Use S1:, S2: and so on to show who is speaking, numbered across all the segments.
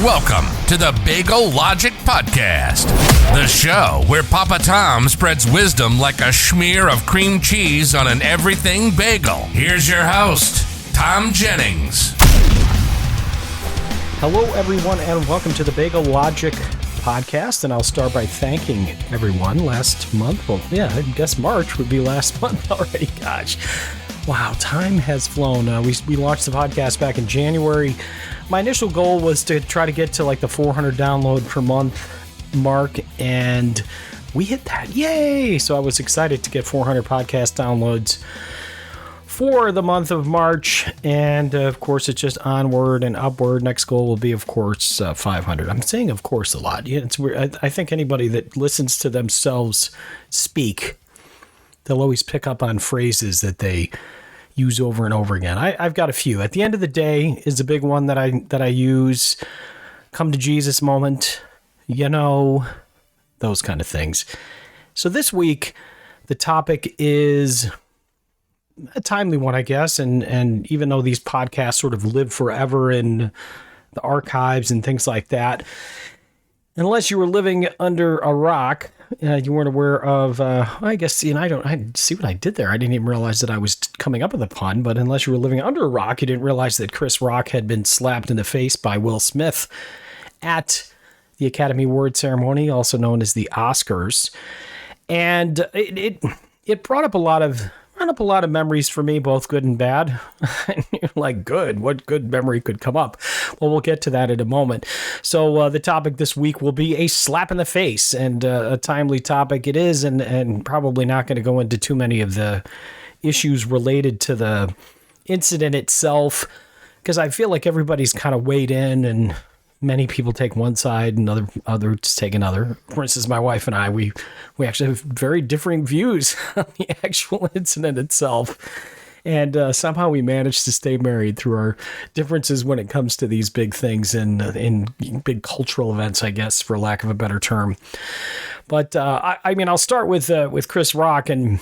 S1: Welcome to the Bagel Logic Podcast, the show where Papa Tom spreads wisdom like a smear of cream cheese on an everything bagel. Here's your host, Thom Jennings.
S2: Hello, everyone, and welcome to the Bagel Logic Podcast. And I'll start by thanking everyone. Last month, I guess March would be last month already. Gosh, wow, time has flown. We launched the podcast back in January. My initial goal was to try to get to like the 400 download per month mark, and we hit that. Yay! So I was excited to get 400 podcast downloads for the month of March, and of course it's just onward and upward. Next goal will be, of course, 500. I'm saying of course a lot. Yeah, it's weird. I think anybody that listens to themselves speak, they'll always pick up on phrases that they use over and over again. I've got a few. At the end of the day is a big one that I use. Come to Jesus moment, those kind of things. So this week, the topic is a timely one, I guess. And even though these podcasts sort of live forever in the archives and things like that, unless you were living under a rock, you weren't aware of, I see what I did there. I didn't even realize that I was coming up with a pun, but unless you were living under a rock, you didn't realize that Chris Rock had been slapped in the face by Will Smith at the Academy Award ceremony, also known as the Oscars. And it brought up a lot of memories for me, both good and bad. You're like, good? What good memory could come up? Well, we'll get to that in a moment. So the topic this week will be a slap in the face, and a timely topic it is, and probably not going to go into too many of the issues related to the incident itself, because I feel like everybody's kind of weighed in, and many people take one side and others take another. For instance, my wife and I, we actually have very differing views on the actual incident itself. And somehow we managed to stay married through our differences when it comes to these big things and in big cultural events, I guess, for lack of a better term. But I'll start with Chris Rock. And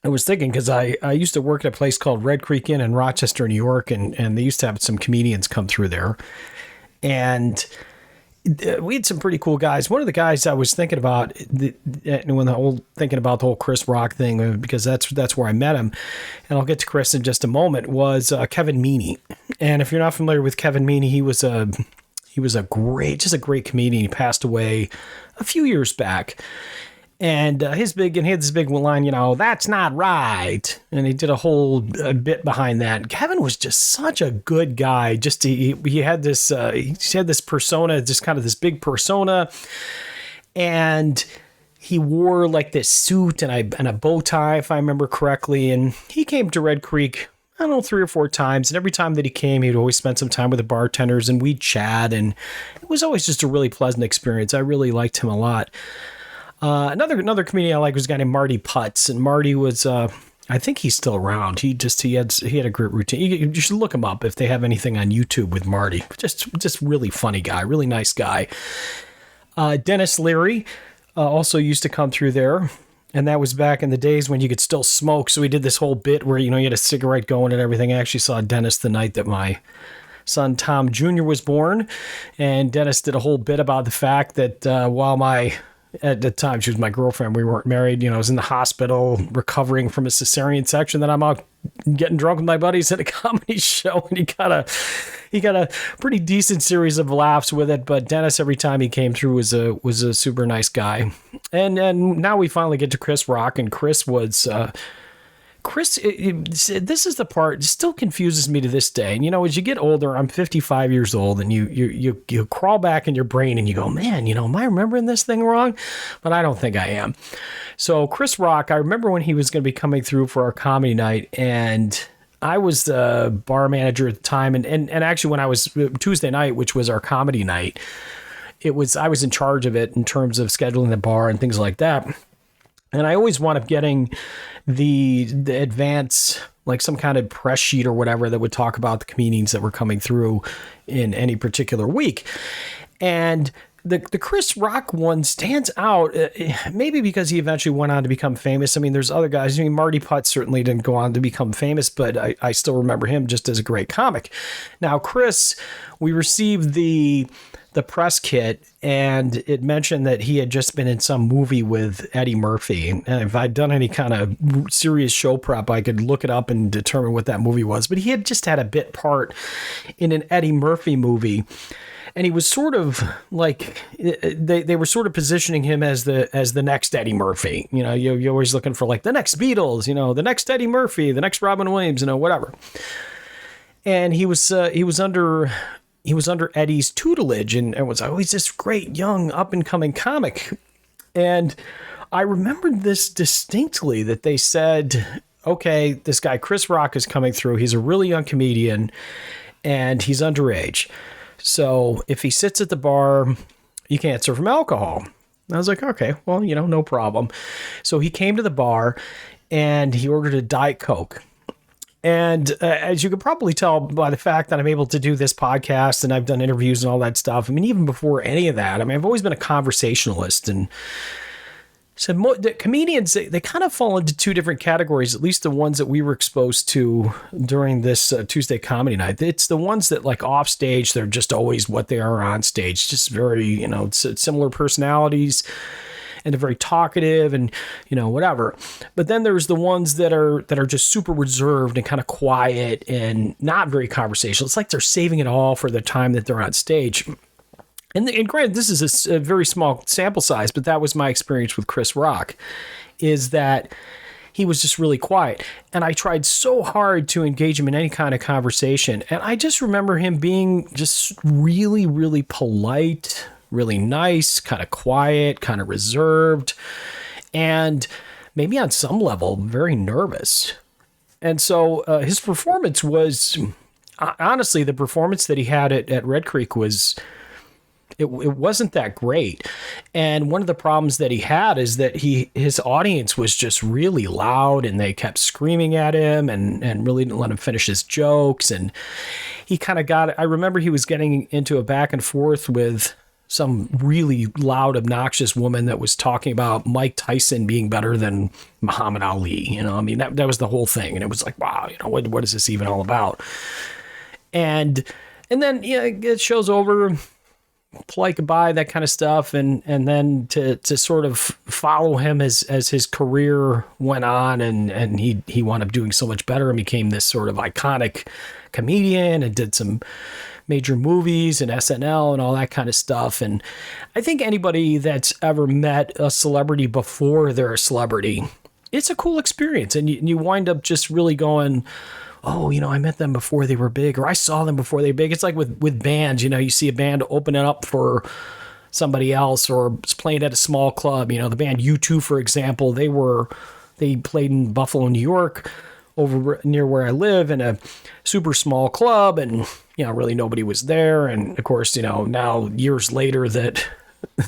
S2: I was thinking, because I used to work at a place called Red Creek Inn in Rochester, New York, and they used to have some comedians come through there. And we had some pretty cool guys. One of the guys I was thinking about thinking about the whole Chris Rock thing, because that's where I met him, and I'll get to Chris in just a moment, was Kevin Meaney. And if you're not familiar with Kevin Meaney, he was a great comedian. He passed away a few years back. And he had this big line, that's not right. And he did a whole bit behind that. Kevin was just such a good guy. Just he had this persona, just kind of this big persona, and he wore like this suit and a bow tie, if I remember correctly. And he came to Red Creek, I don't know, 3 or 4 times. And every time that he came, he'd always spend some time with the bartenders, and we'd chat. And it was always just a really pleasant experience. I really liked him a lot. Another comedian I like was a guy named Marty Putz, and Marty was, I think he's still around. He had a great routine. You should look him up if they have anything on YouTube with Marty. Just really funny guy, really nice guy. Dennis Leary also used to come through there, and that was back in the days when you could still smoke. So he did this whole bit where you had a cigarette going and everything. I actually saw Dennis the night that my son Thom Jr. was born, and Dennis did a whole bit about the fact that at the time, she was my girlfriend. We weren't married. I was in the hospital recovering from a cesarean section. Then I'm out getting drunk with my buddies at a comedy show, and he got a pretty decent series of laughs with it. But Dennis, every time he came through, was a super nice guy. And now we finally get to Chris Rock, and Chris was. This is the part that still confuses me to this day. And, as you get older, I'm 55 years old, and you crawl back in your brain and you go, man, am I remembering this thing wrong? But I don't think I am. So Chris Rock, I remember when he was going to be coming through for our comedy night, and I was the bar manager at the time. And actually when I was Tuesday night, which was our comedy night, I was in charge of it in terms of scheduling the bar and things like that. And I always wound up getting the advance, like some kind of press sheet or whatever that would talk about the comedians that were coming through in any particular week. And the Chris Rock one stands out, maybe because he eventually went on to become famous. I mean, there's other guys. I mean, Marty Putt certainly didn't go on to become famous, but I still remember him just as a great comic. Now, Chris, we received the press kit, and it mentioned that he had just been in some movie with Eddie Murphy. And if I'd done any kind of serious show prep, I could look it up and determine what that movie was. But he had just had a bit part in an Eddie Murphy movie. And he was sort of like, they were sort of positioning him as the next Eddie Murphy. You know, you're always looking for like the next Beatles, you know, the next Eddie Murphy, the next Robin Williams, you know, whatever. And he was under Eddie's tutelage, and was always this great young up and coming comic. And I remembered this distinctly, that they said, okay, this guy Chris Rock is coming through. He's a really young comedian, and he's underage. So if he sits at the bar, you can't serve him alcohol. And I was like, okay, well, you know, no problem. So he came to the bar and he ordered a Diet Coke. And as you could probably tell by the fact that I'm able to do this podcast and I've done interviews and all that stuff, I mean, even before any of that, I mean, I've always been a conversationalist. And so the comedians, they kind of fall into two different categories, at least the ones that we were exposed to during this Tuesday comedy night. It's the ones that, like, off stage, they're just always what they are on stage, just very, you know, similar personalities, and they're very talkative and, you know, whatever. But then there's the ones that are just super reserved and kind of quiet and not very conversational. It's like they're saving it all for the time that they're on stage. And granted, this is a very small sample size, but that was my experience with Chris Rock, is that he was just really quiet. And I tried so hard to engage him in any kind of conversation. And I just remember him being just really, really polite, really nice, kind of quiet, kind of reserved, and maybe on some level, very nervous. And so his performance was, honestly, the performance that he had at Red Creek was... It wasn't that great. And one of the problems that he had is that his audience was just really loud, and they kept screaming at him and really didn't let him finish his jokes. And he kind of I remember he was getting into a back and forth with some really loud, obnoxious woman that was talking about Mike Tyson being better than Muhammad Ali. You know, I mean, that was the whole thing. And it was like, wow, you know, what is this even all about? And then, yeah, it show's over, polite goodbye, that kind of stuff. And then to sort of follow him as his career went on, and he wound up doing so much better and became this sort of iconic comedian and did some major movies and SNL and all that kind of stuff. And I think anybody that's ever met a celebrity before they're a celebrity, it's a cool experience. And you wind up just really going, oh, you know, I met them before they were big, or I saw them before they were big. It's like with bands, you know, you see a band opening up for somebody else, or it's playing at a small club. You know, the band U2, for example, they played in Buffalo, New York, over near where I live, in a super small club, and, you know, really nobody was there. And of course, you know, now years later that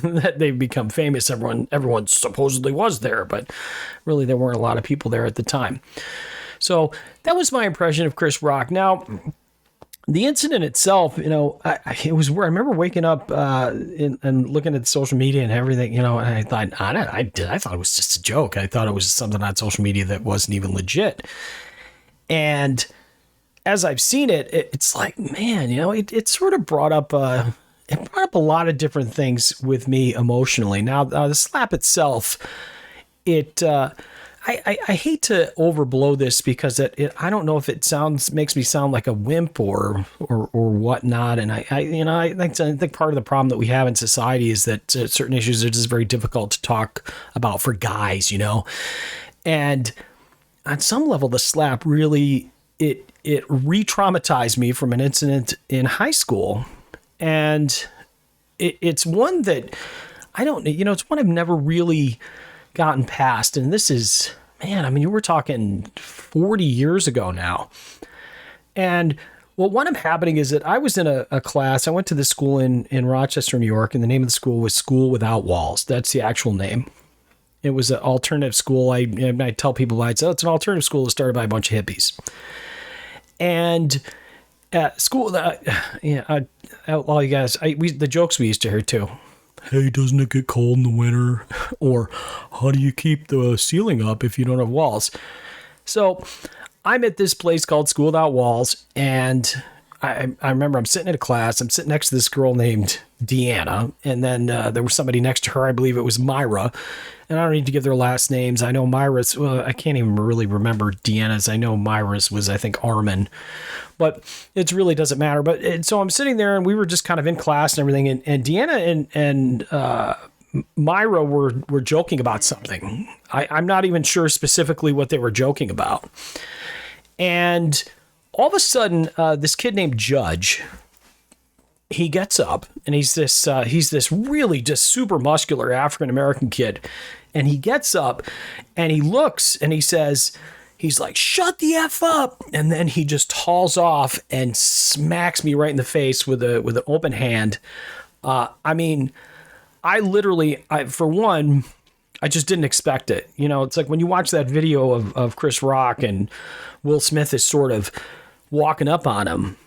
S2: they've become famous, everyone supposedly was there, but really there weren't a lot of people there at the time. So that was my impression of Chris Rock. Now, the incident itself, you know, it was where I remember waking up and looking at social media and everything, you know, and I thought, I thought it was just a joke. I thought it was something on social media that wasn't even legit. And as I've seen it, it's like, man, you know, it sort of brought up a lot of different things with me emotionally. Now, the slap itself, I hate to overblow this, because I don't know if it makes me sound like a wimp or whatnot. And I think part of the problem that we have in society is that certain issues are just very difficult to talk about for guys, you know. And on some level, the slap really it re-traumatized me from an incident in high school, and it's one that I don't, you know, it's one I've never really gotten past. And this is, man, I mean, we're talking 40 years ago now. And what wound up happening is that I was in a class. I went to this school in Rochester, New York, and the name of the school was School Without Walls. That's the actual name. It was an alternative school. I tell people, I'd say, it's an alternative school started by a bunch of hippies. And school, all you guys, the jokes we used to hear too. hey, doesn't it get cold in the winter? Or how do you keep the ceiling up if you don't have walls? So I'm at this place called School Without Walls, and I remember I'm sitting in a class. I'm sitting next to this girl named Deanna, and then there was somebody next to her. I believe it was Myra, and I don't need to give their last names. I know Myra's. Well, I can't even really remember Deanna's. I know Myra's was, I think, Armin, but it really doesn't matter. But so I'm sitting there, and we were just kind of in class and everything, and Deanna and Myra were joking about something. I'm not even sure specifically what they were joking about, and all of a sudden, this kid named Judge, he gets up, and he's this really just super muscular African-American kid. And he gets up and he looks and he says, he's like, shut the F up. And then he just hauls off and smacks me right in the face with an open hand. I mean, for one, I just didn't expect it. You know, it's like when you watch that video of Chris Rock and Will Smith is sort of walking up on him.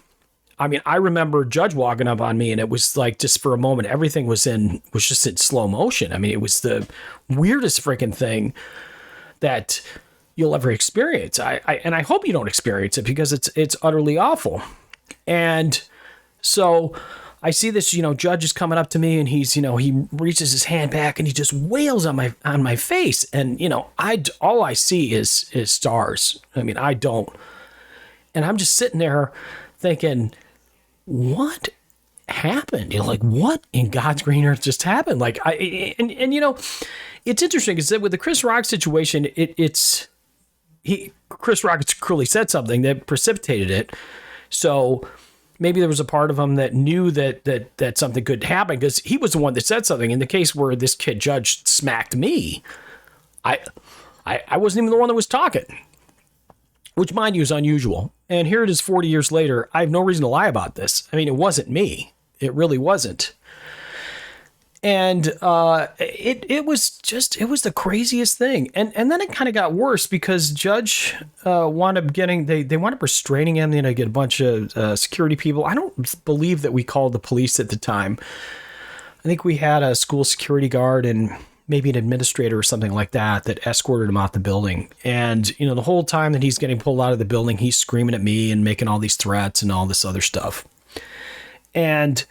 S2: I mean, I remember Judge walking up on me, and it was like, just for a moment, everything was just in slow motion. I mean, it was the weirdest freaking thing that you'll ever experience. And I hope you don't experience it, because it's utterly awful. And so I see this, Judge is coming up to me, and he's, he reaches his hand back and he just wails on my face. And, all I see is stars. I mean, I don't. And I'm just sitting there thinking, what happened? Like, what in God's green earth just happened? Like, it's interesting because with the Chris Rock situation, Chris Rock clearly said something that precipitated it. So maybe there was a part of him that knew that something could happen, because he was the one that said something. In the case where this kid Judge smacked me, I wasn't even the one that was talking, which, mind you, is unusual. And here it is 40 years later. I have no reason to lie about this. I mean, it wasn't me. It really wasn't. And it was the craziest thing. And then it kind of got worse, because Judge wound up getting, they wound up restraining him, get a bunch of security people. I don't believe that we called the police at the time. I think we had a school security guard and maybe an administrator or something like that escorted him out the building. And, the whole time that he's getting pulled out of the building, he's screaming at me and making all these threats and all this other stuff. And,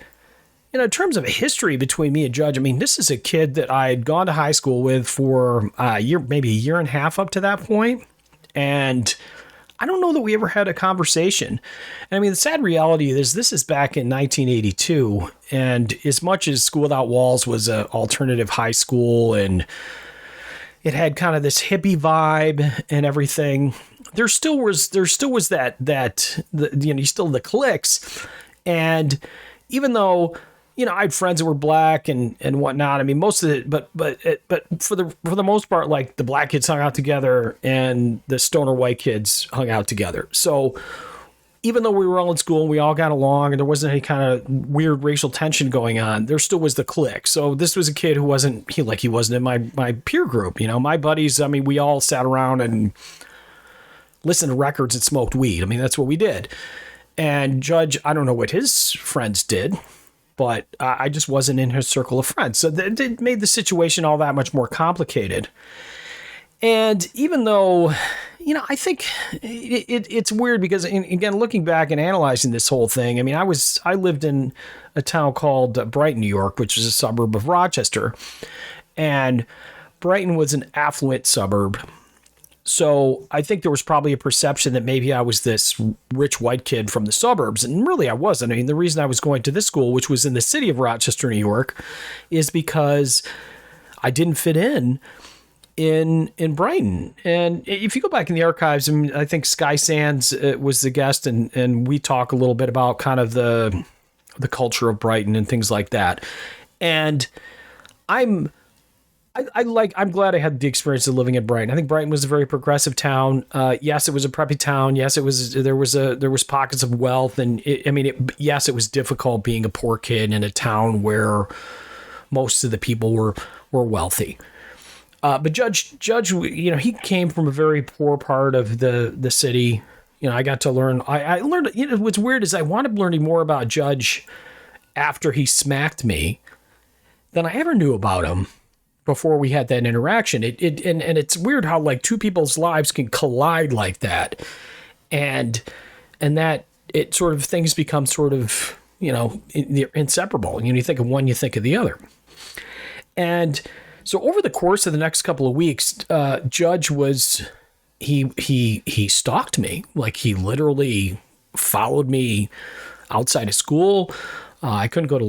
S2: in terms of a history between me and Judge, I mean, this is a kid that I had gone to high school with for maybe a year and a half up to that point. And I don't know that we ever had a conversation. And I mean, the sad reality is this is back in 1982. And as much as School Without Walls was an alternative high school and it had kind of this hippie vibe and everything, there still was that you still the cliques. And even though, I had friends that were black and whatnot, I mean, most of it, but for the most part, like, the black kids hung out together and the stoner white kids hung out together. So even though we were all in school and we all got along and there wasn't any kind of weird racial tension going on, there still was the clique. So this was a kid who wasn't in my peer group. My buddies, I mean, we all sat around and listened to records and smoked weed. I mean, that's what we did. And Judge, I don't know what his friends did, but I just wasn't in his circle of friends. So it made the situation all that much more complicated. And even though, I think it's weird because, again, looking back and analyzing this whole thing, I mean, I lived in a town called Brighton, New York, which is a suburb of Rochester. And Brighton was an affluent suburb. So I think there was probably a perception that maybe I was this rich white kid from the suburbs. And really I wasn't. I mean, the reason I was going to this school, which was in the city of Rochester, New York, is because I didn't fit in Brighton. And if you go back in the archives, I mean, I think Sky Sands was the guest, and we talk a little bit about kind of the culture of Brighton and things like that. And I'm glad I had the experience of living in Brighton. I think Brighton was a very progressive town. Yes, it was a preppy town. Yes, there was pockets of wealth, and yes, it was difficult being a poor kid in a town where most of the people were wealthy. But Judge, he came from a very poor part of the city. I got to learn. I learned. What's weird is I wound up learning more about Judge after he smacked me than I ever knew about him before we had that interaction. And it's weird how like two people's lives can collide like that. And that it sort of things become sort of, inseparable. You think of one, you think of the other. And so over the course of the next couple of weeks, Judge was, he stalked me. Like he literally followed me outside of school. I couldn't go to,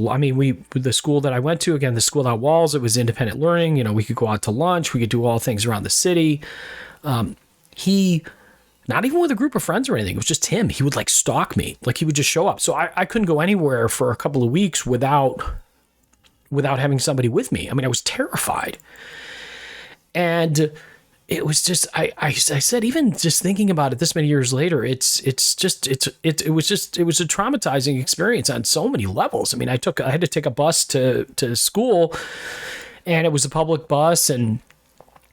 S2: the school that I went to, again, the school without walls, it was independent learning. We could go out to lunch. We could do all things around the city. He, not even with a group of friends or anything, it was just him. He would like stalk me. Like he would just show up. So I couldn't go anywhere for a couple of weeks without having somebody with me. I was terrified. And it was just, I said, even just thinking about it this many years later, it was a traumatizing experience on so many levels. I had to take a bus to school, and it was a public bus, and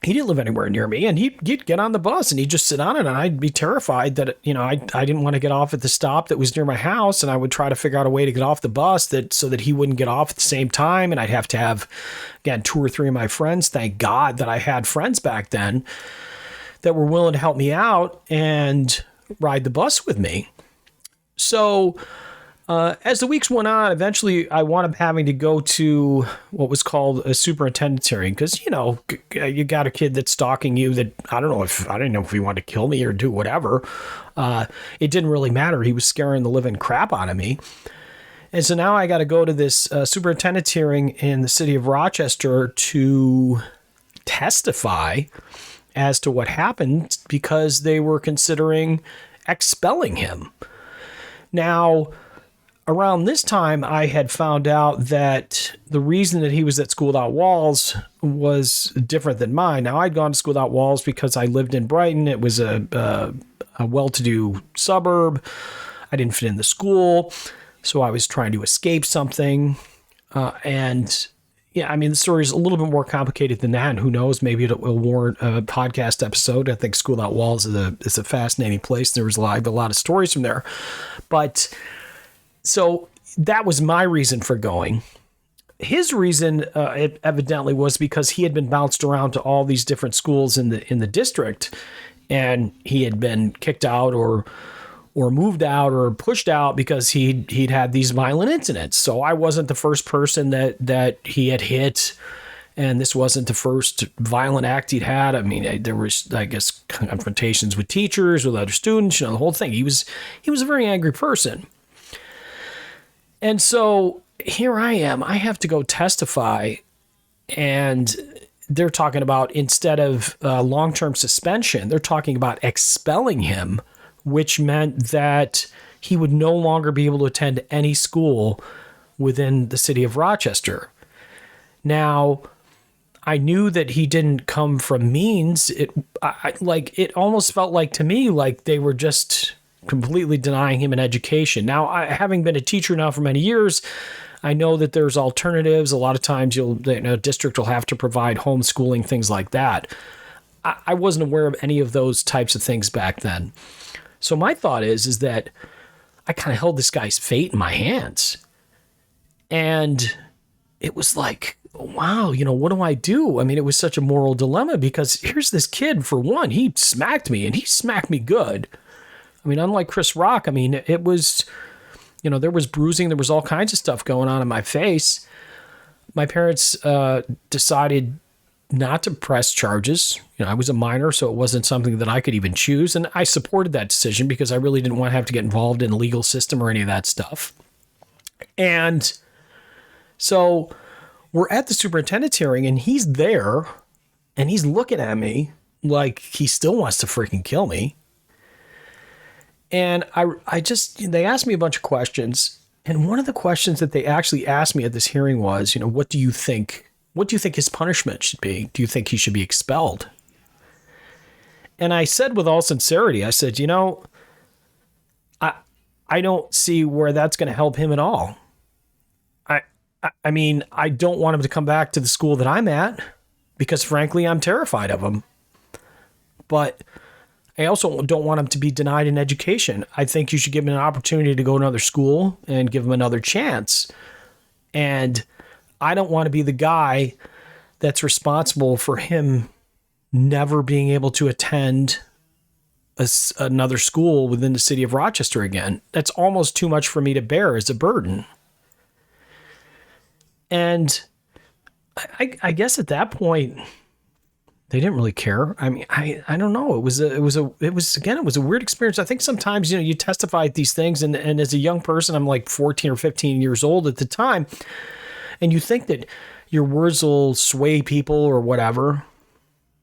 S2: he didn't live anywhere near me, and he'd get on the bus and he'd just sit on it, and I'd be terrified that, I didn't want to get off at the stop that was near my house, and I would try to figure out a way to get off the bus so that he wouldn't get off at the same time. And I'd have to have, again, 2 or 3 of my friends. Thank God that I had friends back then that were willing to help me out and ride the bus with me. So as the weeks went on, eventually I wound up having to go to what was called a superintendent's hearing because, you got a kid that's stalking you that I didn't know if he wanted to kill me or do whatever. It didn't really matter. He was scaring the living crap out of me. And so now I got to go to this superintendent's hearing in the city of Rochester to testify as to what happened because they were considering expelling him. Now, around this time, I had found out that the reason that he was at School Without Walls was different than mine. Now, I'd gone to School Without Walls because I lived in Brighton. It was a well-to-do suburb. I didn't fit in the school, so I was trying to escape something. The story is a little bit more complicated than that, and who knows, maybe it will warrant a podcast episode. I think School Without Walls is a fascinating place. There was a lot of stories from there. But so that was my reason for going. His reason, it evidently, was because he had been bounced around to all these different schools in the district, and he had been kicked out or moved out or pushed out because he'd had these violent incidents. So I wasn't the first person that he had hit, and this wasn't the first violent act he'd had. There was, I guess, confrontations with teachers, with other students, the whole thing. He was a very angry person. And so here I am. I have to go testify, and they're talking about, instead of long-term suspension, they're talking about expelling him, which meant that he would no longer be able to attend any school within the city of Rochester. Now, I knew that he didn't come from means. It almost felt like, to me, like they were just completely denying him an education. Now, having been a teacher now for many years, I know that there's alternatives. A lot of times a district will have to provide homeschooling, things like that. I wasn't aware of any of those types of things back then. So my thought is that I kind of held this guy's fate in my hands. And it was like, wow, what do I do? It was such a moral dilemma because here's this kid, for one, he smacked me, and he smacked me good. Unlike Chris Rock, it was, there was bruising, there was all kinds of stuff going on in my face. My parents decided not to press charges. I was a minor, so it wasn't something that I could even choose. And I supported that decision because I really didn't want to have to get involved in the legal system or any of that stuff. And so we're at the superintendent's hearing, and he's there, and he's looking at me like he still wants to freaking kill me. And they asked me a bunch of questions. And one of the questions that they actually asked me at this hearing was, what do you think his punishment should be? Do you think he should be expelled? And I said with all sincerity, I said, I don't see where that's going to help him at all. I don't want him to come back to the school that I'm at because, frankly, I'm terrified of him. But I also don't want him to be denied an education. I think you should give him an opportunity to go to another school and give him another chance. And I don't want to be the guy that's responsible for him never being able to attend another school within the city of Rochester again. That's almost too much for me to bear as a burden. And I guess at that point, they didn't really care. I mean, I don't know. It was a weird experience. I think sometimes, you testify at these things, and as a young person, I'm like 14 or 15 years old at the time, and you think that your words will sway people or whatever.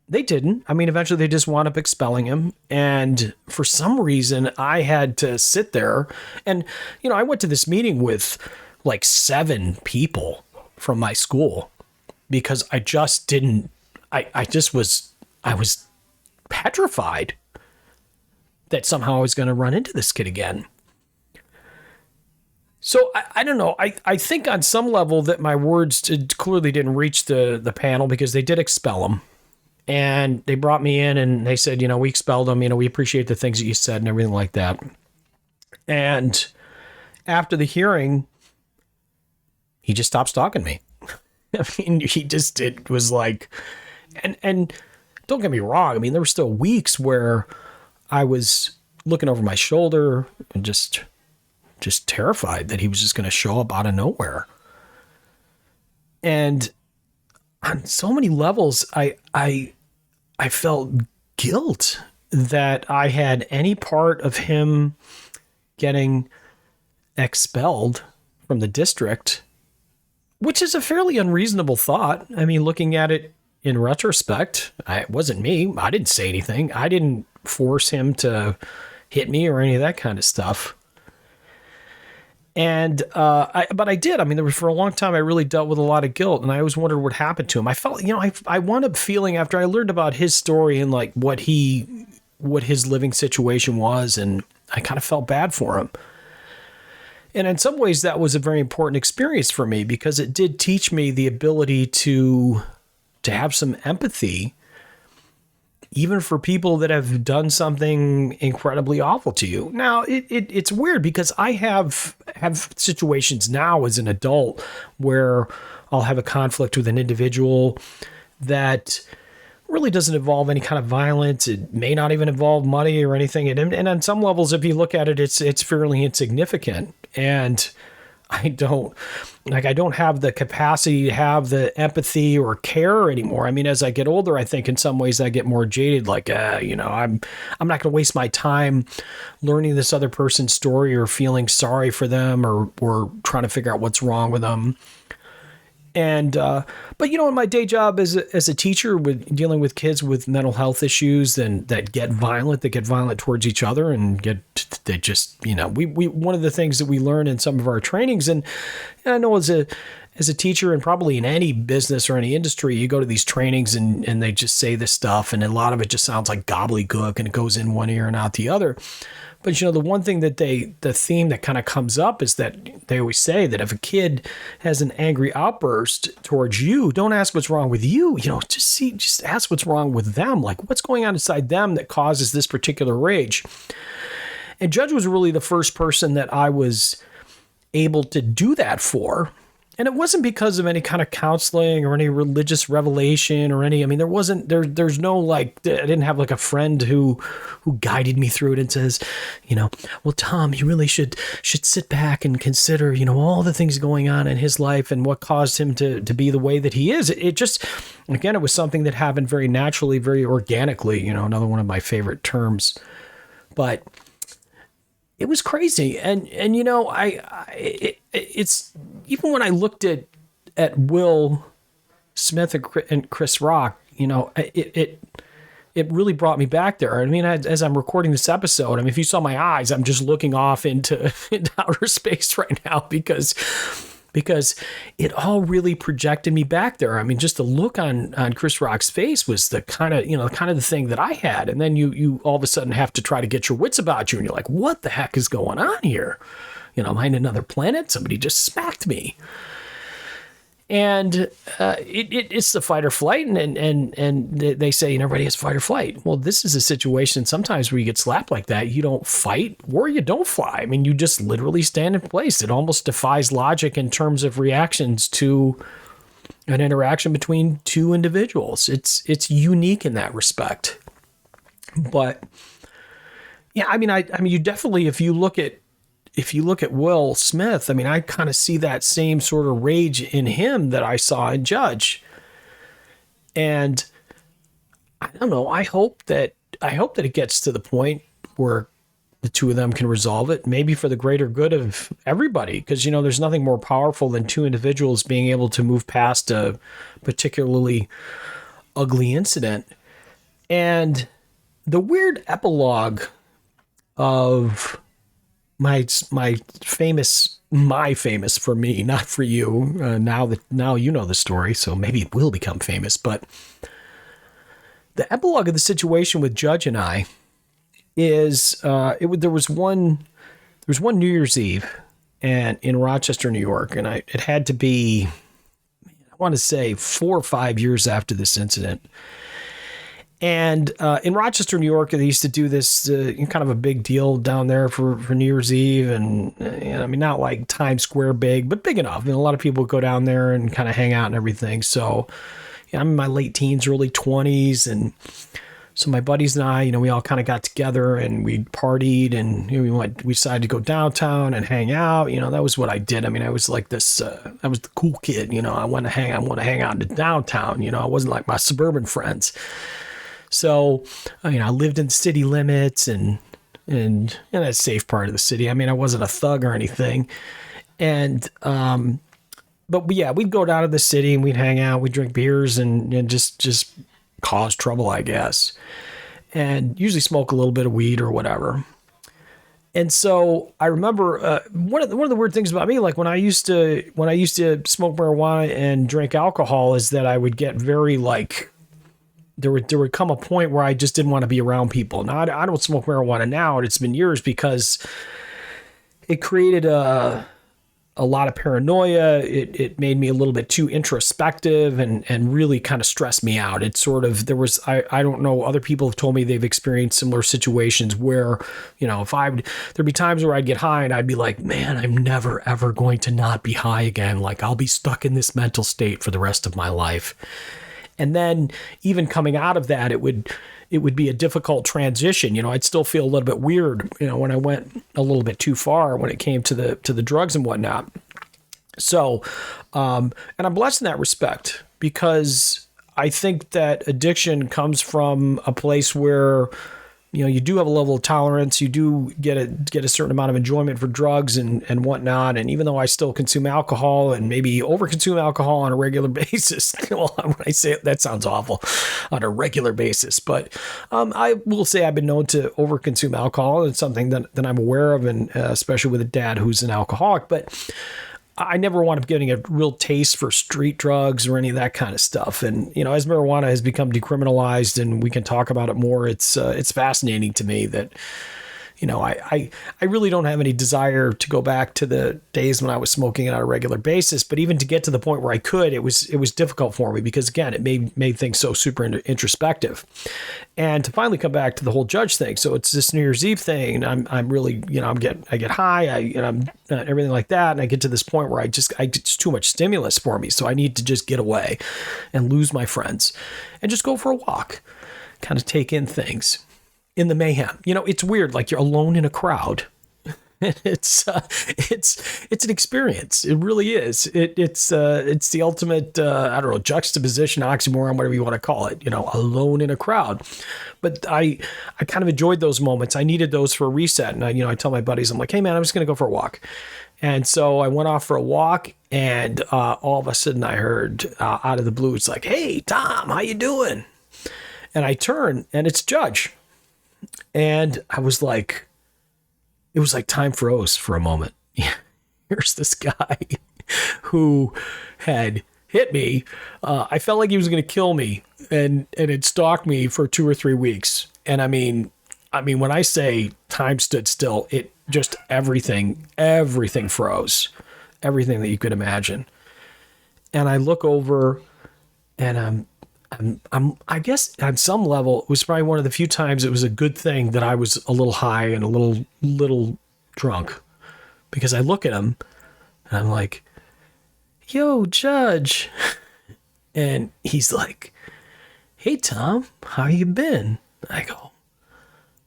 S2: They didn't. I mean, eventually they just wound up expelling him. And for some reason, I had to sit there. And, I went to this meeting with like 7 people from my school because I just didn't, I was petrified that somehow I was going to run into this kid again. So I don't know. I think on some level that my words clearly didn't reach the panel because they did expel him. And they brought me in and they said, we expelled him. We appreciate the things that you said and everything like that. And after the hearing, he just stopped stalking me. I mean, it was like, and don't get me wrong. I mean, there were still weeks where I was looking over my shoulder and just terrified that he was just going to show up out of nowhere. And on so many levels, I felt guilt that I had any part of him getting expelled from the district, which is a fairly unreasonable thought. I mean, looking at it in retrospect, it wasn't me. I didn't say anything. I didn't force him to hit me or any of that kind of stuff. And, but I did. I mean, for a long time, I really dealt with a lot of guilt, and I always wondered what happened to him. I felt, I wound up feeling after I learned about his story and like what his living situation was, and I kind of felt bad for him. And in some ways that was a very important experience for me because it did teach me the ability to have some empathy, even for people that have done something incredibly awful to you. Now, it's weird because I have situations now as an adult where I'll have a conflict with an individual that really doesn't involve any kind of violence. It may not even involve money or anything. And on some levels, if you look at it, it's fairly insignificant. And I don't have the capacity to have the empathy or care anymore. I mean, as I get older, I think in some ways I get more jaded. Like, I'm not going to waste my time learning this other person's story or feeling sorry for them or trying to figure out what's wrong with them. And, but in my day job as a teacher with dealing with kids with mental health issues and that get violent towards each other and they just, we one of the things that we learn in some of our trainings, and I know as a teacher and probably in any business or any industry, you go to these trainings and they just say this stuff and a lot of it just sounds like gobbledygook and it goes in one ear and out the other. But, the one thing that the theme that kind of comes up is that they always say that if a kid has an angry outburst towards you, don't ask what's wrong with you, just ask what's wrong with them. Like what's going on inside them that causes this particular rage. And Judge was really the first person that I was able to do that for. And it wasn't because of any kind of counseling or any religious revelation or there's no like, I didn't have like a friend who guided me through it and says, well, Tom, you really should sit back and consider, all the things going on in his life and what caused him to be the way that he is. It just, again, it was something that happened very naturally, very organically, another one of my favorite terms, but it was crazy. And it's even when I looked at Will Smith and Chris Rock, it really brought me back there. I mean, as I'm recording this episode, if you saw my eyes, I'm just looking off into outer space right now because it all really projected me back there. I mean, just the look on Chris Rock's face was the kind of the thing that I had. And then you all of a sudden have to try to get your wits about you. And you're like, what the heck is going on here? Am I in another planet? Somebody just smacked me. And it's the fight or flight, and they say everybody has fight or flight. Well, this is a situation sometimes where you get slapped like that. You don't fight or you don't fly. I mean, you just literally stand in place. It almost defies logic in terms of reactions to an interaction between two individuals. It's unique in that respect. But yeah, I mean, you definitely, if you look at Will Smith, I mean, I kind of see that same sort of rage in him that I saw in Judge. And I don't know, I hope that it gets to the point where the two of them can resolve it, maybe for the greater good of everybody. Because, there's nothing more powerful than two individuals being able to move past a particularly ugly incident. And the weird epilogue of my famous for me, not for you. Now you know the story, so maybe it will become famous. But the epilogue of the situation with Judge and I is there was one New Year's Eve and in Rochester, New York, and it had to be, I want to say 4 or 5 years after this incident. And in Rochester, New York, they used to do this kind of a big deal down there for New Year's Eve. And I mean, not like Times Square big, but big enough. And a lot of people go down there and kind of hang out and everything. So I'm in my late teens, early 20s. And so my buddies and I, we all kind of got together and we partied and we decided to go downtown and hang out. That was what I did. I mean, I was like this, I was the cool kid, I want to hang out in downtown. I wasn't like my suburban friends. So, I lived in city limits and in a safe part of the city. I mean, I wasn't a thug or anything. And, but yeah, we'd go down to the city and we'd hang out, we'd drink beers and just cause trouble, I guess. And usually smoke a little bit of weed or whatever. And so I remember one of the weird things about me, like when I used to smoke marijuana and drink alcohol, is that I would get very like, there would come a point where I just didn't want to be around people. Now I don't smoke marijuana now, and it's been years because it created a lot of paranoia. It made me a little bit too introspective and really kind of stressed me out. It's sort of, I don't know, other people have told me they've experienced similar situations where, there'd be times where I'd get high and I'd be like, man, I'm never, ever going to not be high again. Like I'll be stuck in this mental state for the rest of my life. And then even coming out of that, it would be a difficult transition. I'd still feel a little bit weird, when I went a little bit too far when it came to the drugs and whatnot. So, and I'm blessed in that respect because I think that addiction comes from a place where, you do have a level of tolerance. You do get a certain amount of enjoyment for drugs and whatnot. And even though I still consume alcohol and maybe overconsume alcohol on a regular basis, well, when I say it, that sounds awful, on a regular basis. But I will say I've been known to overconsume alcohol. It's something that I'm aware of, and especially with a dad who's an alcoholic. But I never wound up getting a real taste for street drugs or any of that kind of stuff. And, as marijuana has become decriminalized and we can talk about it more, it's fascinating to me that, I really don't have any desire to go back to the days when I was smoking it on a regular basis. But even to get to the point where I could, it was difficult for me because, again, it made things so super introspective. And to finally come back to the whole Judge thing. So it's this New Year's Eve thing. And I'm really, I get high, I'm everything like that. And I get to this point where it's too much stimulus for me. So I need to just get away and lose my friends and just go for a walk, kind of take in things. In the mayhem, it's weird. Like you're alone in a crowd. It's an experience. It really is. It's the ultimate, I don't know, juxtaposition, oxymoron, whatever you want to call it, alone in a crowd. But I kind of enjoyed those moments. I needed those for a reset. And I tell my buddies, I'm like, hey man, I'm just going to go for a walk. And so I went off for a walk and all of a sudden I heard out of the blue, it's like, hey, Tom, how you doing? And I turn and it's Judge. And I was like, it was like time froze for a moment. Here's this guy who had hit me. I felt like he was going to kill me and it stalked me for 2 or 3 weeks. And I mean, when I say time stood still, it just everything froze, everything that you could imagine. and I look over, and I guess on some level, it was probably one of the few times it was a good thing that I was a little high and a little drunk, because I look at him and I'm like, "Yo, Judge," and he's like, "Hey, Thom, how you been?" I go,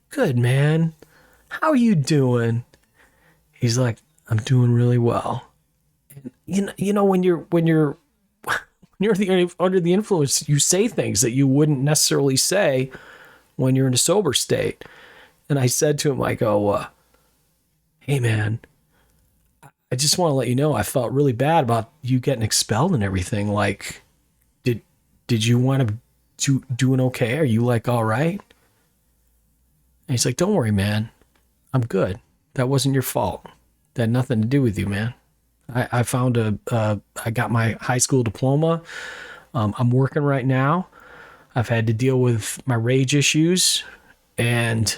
S2: "Good, man. How you doing?" He's like, "I'm doing really well." And you know when you're under the influence, you say things that you wouldn't necessarily say when you're in a sober state. And I said to him, I go, "Hey, man, I just want to let you know I felt really bad about you getting expelled and everything. Like, did you want to doing okay? Are you like all right?" And he's like, "Don't worry, man. I'm good. That wasn't your fault. That had nothing to do with you, man. I found I got my high school diploma. I'm working right now. I've had to deal with my rage issues, and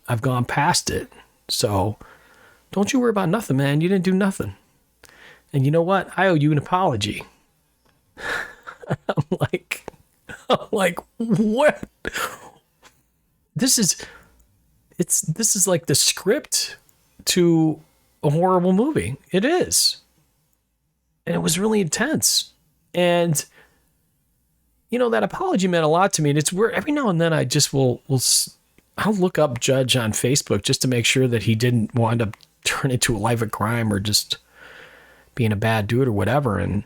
S2: I've gone past it. So don't you worry about nothing, man. You didn't do nothing. And you know what? I owe you an apology." I'm like, what? This is like the script to a horrible movie. It is. And it was really intense. And that apology meant a lot to me. And it's where every now and then I just I'll look up Judge on Facebook just to make sure that he didn't wind up turning into a life of crime or just being a bad dude or whatever. And,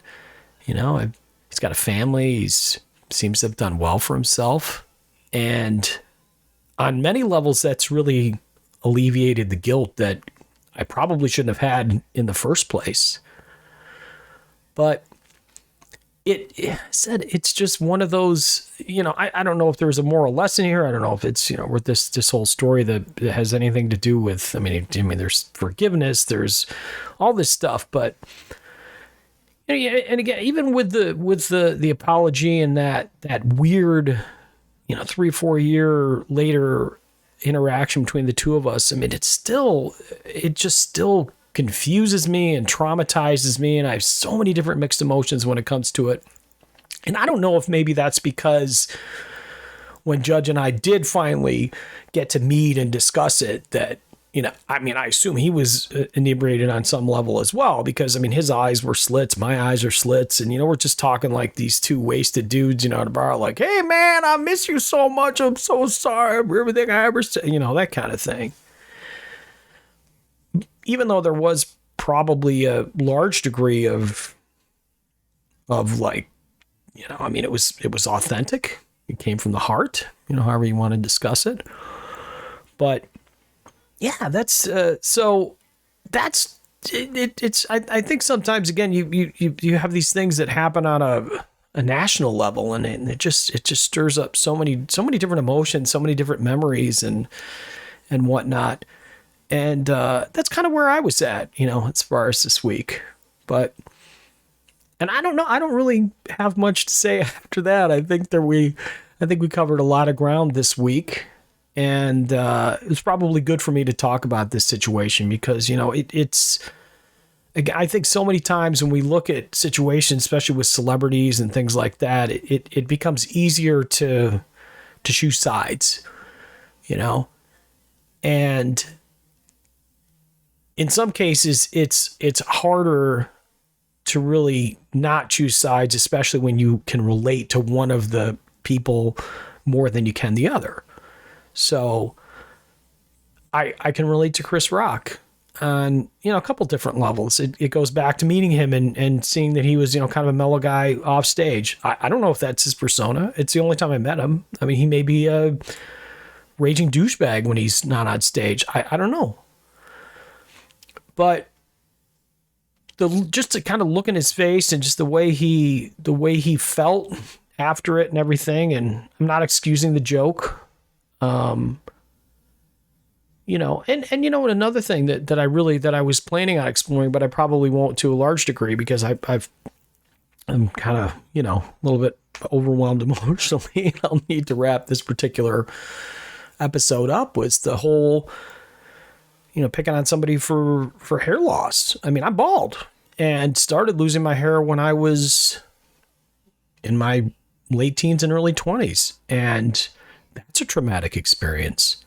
S2: he's got a family. He seems to have done well for himself. And on many levels, that's really alleviated the guilt that I probably shouldn't have had in the first place. But it's just one of those, I don't know if there's a moral lesson here. I don't know if it's, with this whole story that has anything to do with, I mean, there's forgiveness, there's all this stuff, but, and again, even with the apology and that weird, 3 or 4 year later interaction between the two of us, I mean, it just still confuses me and traumatizes me, and I have so many different mixed emotions when it comes to it. And I don't know if maybe that's because when Judge and I did finally get to meet and discuss it, that, I assume he was inebriated on some level as well, because, his eyes were slits, my eyes are slits, and, we're just talking like these two wasted dudes, at a bar, like, "Hey, man, I miss you so much. I'm so sorry for everything I ever said," that kind of thing. Even though there was probably a large degree of like, it was authentic. It came from the heart, however you want to discuss it. But yeah, that's so that's it. It's I think sometimes again you have these things that happen on a national level, and it just stirs up so many different emotions, so many different memories and whatnot. And that's kind of where I was at, as far as this week. But, and I don't know, I don't really have much to say after that. I think we covered a lot of ground this week. And it was probably good for me to talk about this situation because, I think so many times when we look at situations, especially with celebrities and things like that, it becomes easier to choose sides, and in some cases, it's harder to really not choose sides, especially when you can relate to one of the people more than you can the other. So I can relate to Chris Rock on, a couple different levels. It goes back to meeting him and seeing that he was, kind of a mellow guy off stage. I don't know if that's his persona. It's the only time I met him. I mean, he may be a raging douchebag when he's not on stage. I don't know. But just to kind of look in his face and just the way he felt after it and everything, and I'm not excusing the joke, and another thing that I was planning on exploring, but I probably won't to a large degree because I'm kind of a little bit overwhelmed emotionally. I'll need to wrap this particular episode up. Was the whole picking on somebody for hair loss. I mean, I'm bald and started losing my hair when I was in my late teens and early 20s. And that's a traumatic experience.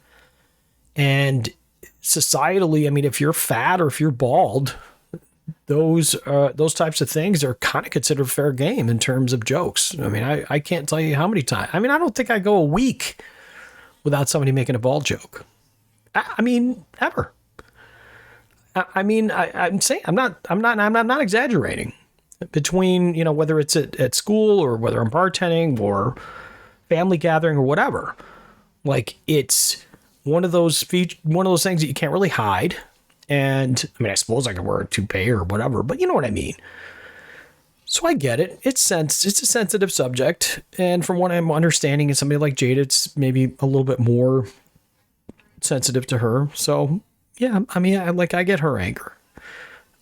S2: And societally, I mean, if you're fat or if you're bald, those types of things are kind of considered fair game in terms of jokes. I mean, I can't tell you how many times. I mean, I don't think I go a week without somebody making a bald joke. I mean, ever. I'm saying I'm not exaggerating. Between, whether it's at school or whether I'm bartending or family gathering or whatever, like it's one of those things that you can't really hide. And I mean, I suppose I could wear a toupee or whatever, but you know what I mean? So I get it. It's a sensitive subject. And from what I'm understanding, in somebody like Jade, it's maybe a little bit more sensitive to her. So yeah, I mean, I get her anger.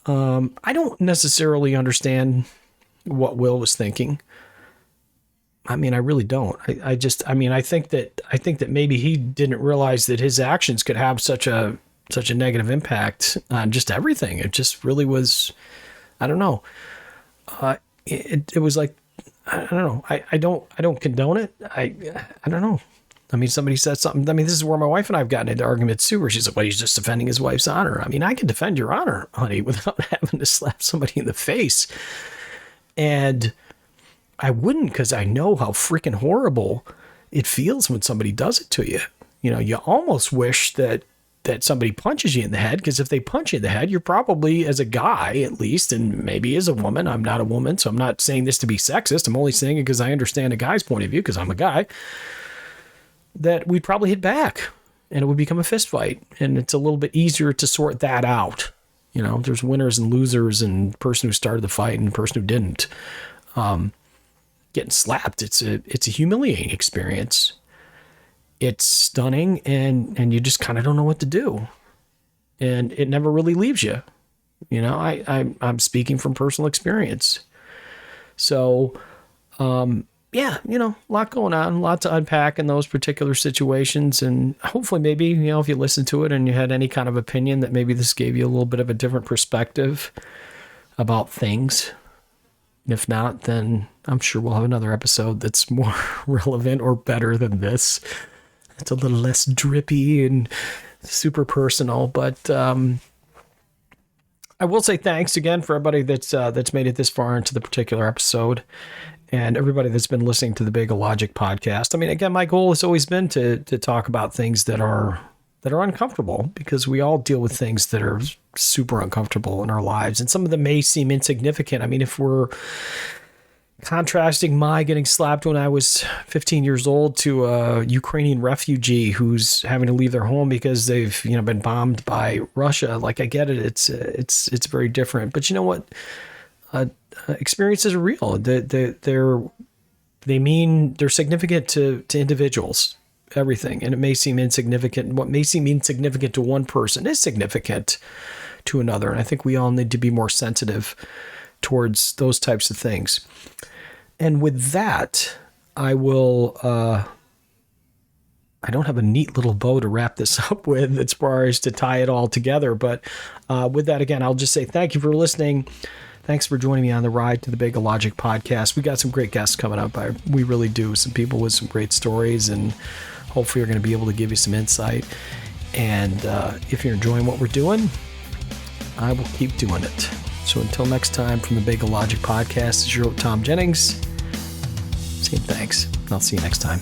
S2: I don't necessarily understand what Will was thinking. I mean, I really don't. I think that maybe he didn't realize that his actions could have such a negative impact on just everything. It just really was, I don't know. It was like, I don't know. I don't condone it. I don't know. I mean, somebody said something. I mean, this is where my wife and I have gotten into arguments too, where she's like, well, he's just defending his wife's honor. I mean, I can defend your honor, honey, without having to slap somebody in the face. And I wouldn't, because I know how freaking horrible it feels when somebody does it to you. You almost wish that somebody punches you in the head, because if they punch you in the head, you're probably, as a guy at least, and maybe as a woman, I'm not a woman, so I'm not saying this to be sexist. I'm only saying it because I understand a guy's point of view, because I'm a guy, that we'd probably hit back and it would become a fist fight. And it's a little bit easier to sort that out. There's winners and losers, and the person who started the fight and the person who didn't. Getting slapped, it's a humiliating experience. It's stunning, and you just kind of don't know what to do. And it never really leaves you. I'm speaking from personal experience. So, yeah, a lot going on, a lot to unpack in those particular situations. And hopefully maybe, if you listened to it and you had any kind of opinion, that maybe this gave you a little bit of a different perspective about things. If not, then I'm sure we'll have another episode that's more relevant or better than this. It's a little less drippy and super personal, but I will say thanks again for everybody that's made it this far into the particular episode, and everybody that's been listening to the Bagel Logic podcast. I mean, again, my goal has always been to talk about things that are uncomfortable, because we all deal with things that are super uncomfortable in our lives, and some of them may seem insignificant. I mean, if we're contrasting my getting slapped when I was 15 years old to a Ukrainian refugee who's having to leave their home because they've, been bombed by Russia. Like, I get it. It's very different, but you know what? Experiences are real. They're significant to individuals, everything. And it may seem insignificant. What may seem insignificant to one person is significant to another. And I think we all need to be more sensitive towards those types of things. And with that, I will, I don't have a neat little bow to wrap this up with as far as to tie it all together. But with that, again, I'll just say thank you for listening. Thanks for joining me on the ride to the Bagel Logic podcast. We got some great guests coming up. We really do. Some people with some great stories, and hopefully we're going to be able to give you some insight. And if you're enjoying what we're doing, I will keep doing it. So until next time, from the Bagel Logic podcast, this is your Thom Jennings saying thanks. I'll see you next time.